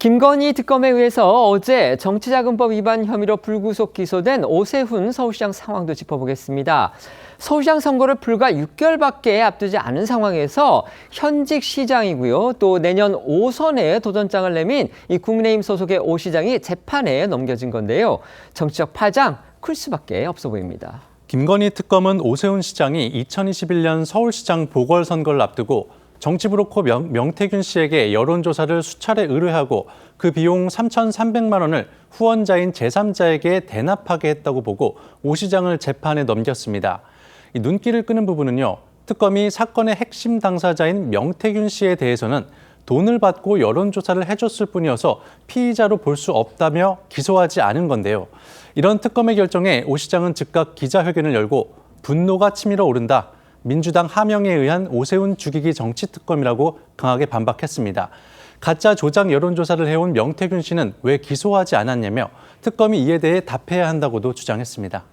김건희 특검에 의해서 어제 정치자금법 위반 혐의로 불구속 기소된 오세훈 서울시장 상황도 짚어보겠습니다. 서울시장 선거를 불과 6개월밖에 앞두지 않은 상황에서 현직 시장이고요. 또 내년 5선에 도전장을 내민 이 국민의힘 소속의 오 시장이 재판에 넘겨진 건데요. 정치적 파장 클 수밖에 없어 보입니다. 김건희 특검은 오세훈 시장이 2021년 서울시장 보궐선거를 앞두고 정치 브로커 명태균 씨에게 여론조사를 수차례 의뢰하고 그 비용 3,300만 원을 후원자인 제3자에게 대납하게 했다고 보고 오 시장을 재판에 넘겼습니다. 이 눈길을 끄는 부분은요. 특검이 사건의 핵심 당사자인 명태균 씨에 대해서는 돈을 받고 여론조사를 해줬을 뿐이어서 피의자로 볼 수 없다며 기소하지 않은 건데요. 이런 특검의 결정에 오 시장은 즉각 기자회견을 열고 분노가 치밀어 오른다. 민주당 하명에 의한 오세훈 죽이기 정치특검이라고 강하게 반박했습니다. 가짜 조작 여론조사를 해온 명태균 씨는 왜 기소하지 않았냐며 특검이 이에 대해 답해야 한다고도 주장했습니다.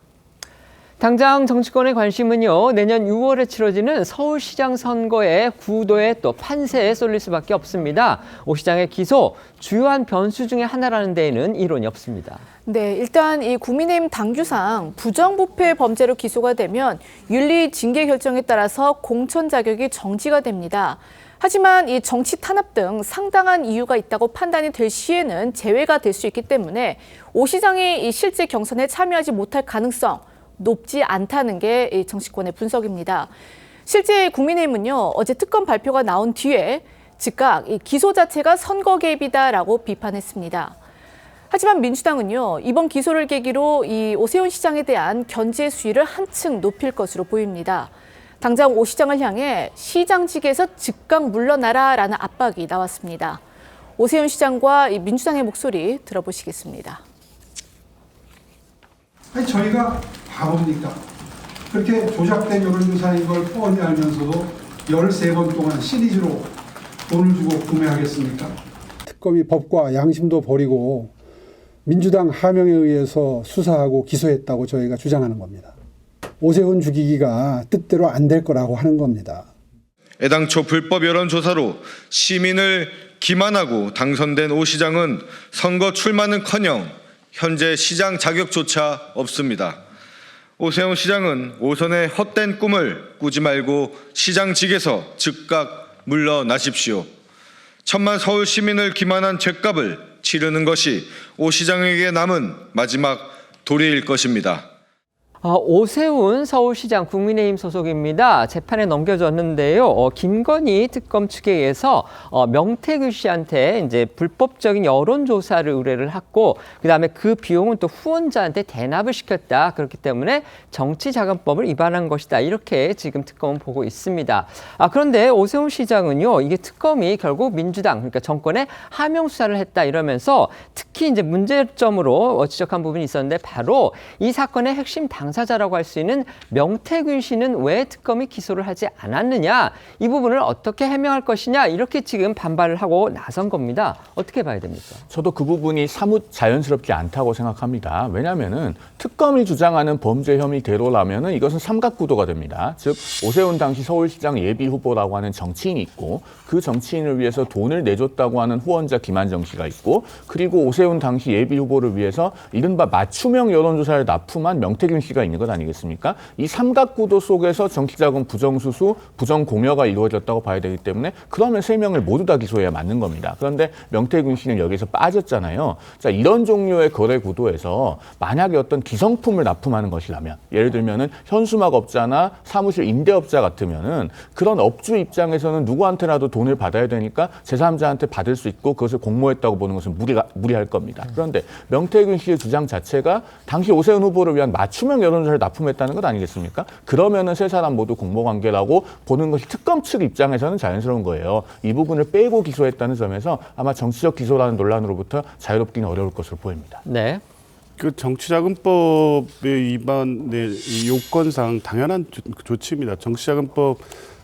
당장 정치권의 관심은요, 내년 6월에 치러지는 서울시장 선거의 구도에 또 판세에 쏠릴 수밖에 없습니다. 오 시장의 기소, 주요한 변수 중에 하나라는 데에는 이론이 없습니다. 네, 일단 이 국민의힘 당규상 부정부패 범죄로 기소가 되면 윤리 징계 결정에 따라서 공천 자격이 정지가 됩니다. 하지만 이 정치 탄압 등 상당한 이유가 있다고 판단이 될 시에는 제외가 될 수 있기 때문에 오 시장이 이 실제 경선에 참여하지 못할 가능성 높지 않다는 게 정치권의 분석입니다. 실제 국민의힘은요, 어제 특검 발표가 나온 뒤에 즉각 이 기소 자체가 선거 개입이다라고 비판했습니다. 하지만 민주당은요, 이번 기소를 계기로 이 오세훈 시장에 대한 견제 수위를 한층 높일 것으로 보입니다. 당장 오 시장을 향해 시장직에서 즉각 물러나라라는 압박이 나왔습니다. 오세훈 시장과 이 민주당의 목소리 들어보시겠습니다. 아니, 저희가 바보입니까? 그렇게 조작된 여론조사인 걸 뻔히 알면서도 13번 동안 시리즈로 돈을 주고 구매하겠습니까? 특검이 법과 양심도 버리고 민주당 하명에 의해서 수사하고 기소했다고 저희가 주장하는 겁니다. 오세훈 죽이기가 뜻대로 안 될 거라고 하는 겁니다. 애당초 불법 여론조사로 시민을 기만하고 당선된 오 시장은 선거 출마는커녕 현재 시장 자격조차 없습니다. 오세훈 시장은 오선의 헛된 꿈을 꾸지 말고 시장직에서 즉각 물러나십시오. 천만 서울 시민을 기만한 죗값을 치르는 것이 오 시장에게 남은 마지막 도리일 것입니다. 오세훈 서울시장 국민의힘 소속입니다. 재판에 넘겨졌는데요. 김건희 특검 측에 의해서 명태균 씨한테 이제 불법적인 여론조사를 의뢰를 했고, 그다음에 그 비용은 또 후원자한테 대납을 시켰다. 그렇기 때문에 정치자금법을 위반한 것이다. 이렇게 지금 특검은 보고 있습니다. 그런데 오세훈 시장은요, 이게 특검이 결국 민주당, 그러니까 정권의 하명 수사를 했다 이러면서 특히 이제 문제점으로 지적한 부분이 있었는데 바로 이 사건의 핵심 당사자라고 할 수 있는 명태균 씨는 왜 특검이 기소를 하지 않았느냐, 이 부분을 어떻게 해명할 것이냐, 이렇게 지금 반발을 하고 나선 겁니다. 어떻게 봐야 됩니까? 저도 그 부분이 사뭇 자연스럽지 않다고 생각합니다. 왜냐하면은 특검이 주장하는 범죄 혐의대로라면은 이것은 삼각구도가 됩니다. 즉 오세훈 당시 서울시장 예비 후보라고 하는 정치인이 있고, 그 정치인을 위해서 돈을 내줬다고 하는 후원자 김한정 씨가 있고, 그리고 오세훈 당시 예비 후보를 위해서 이른바 맞춤형 여론조사를 납품한 명태균 씨가 있는 것 아니겠습니까? 이 삼각구도 속에서 정치자금 부정수수, 부정공여가 이루어졌다고 봐야 되기 때문에 그러면 세 명을 모두 다 기소해야 맞는 겁니다. 그런데 명태균 씨는 여기서 빠졌잖아요. 자, 이런 종류의 거래 구도에서 만약에 어떤 기성품을 납품하는 것이라면, 예를 들면은 현수막업자나 사무실 임대업자 같으면은 그런 업주 입장에서는 누구한테라도 돈을 받아야 되니까 제3자한테 받을 수 있고 그것을 공모했다고 보는 것은 무리할 겁니다. 그런데 명태균 씨의 주장 자체가 당시 오세훈 후보를 위한 맞춤형 여론조사를 납품했다는 것 아니겠습니까? 그러면은 세 사람 모두 공모관계라고 보는 것이 특검 측 입장에서는 자연스러운 거예요. 이 부분을 빼고 기소했다는 점에서 아마 정치적 기소라는 논란으로부터 자유롭기는 어려울 것으로 보입니다. 네. 그 정치자금법의 위반의 요건상 당연한 조치입니다. 정치자금법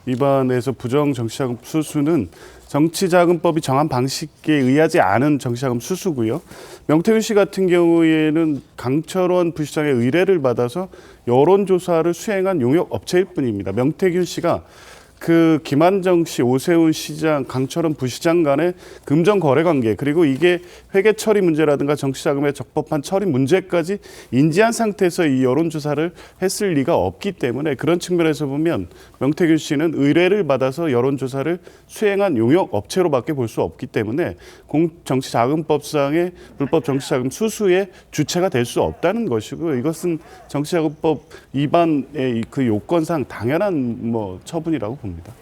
위반에서 부정 정치자금 수수는 정치자금법이 정한 방식에 의하지 않은 정치자금 수수고요. 명태균 씨 같은 경우에는 강철원 부시장의 의뢰를 받아서 여론조사를 수행한 용역 업체일 뿐입니다. 명태균 씨가 그 김한정 씨, 오세훈 시장, 강철원 부시장 간의 금전 거래 관계, 그리고 이게 회계 처리 문제라든가 정치자금의 적법한 처리 문제까지 인지한 상태에서 이 여론조사를 했을 리가 없기 때문에 그런 측면에서 보면 명태균 씨는 의뢰를 받아서 여론조사를 수행한 용역 업체로밖에 볼 수 없기 때문에 정치자금법상의 불법 정치자금 수수의 주체가 될 수 없다는 것이고, 이것은 정치자금법 위반의 그 요건상 당연한 처분이라고 봅니다.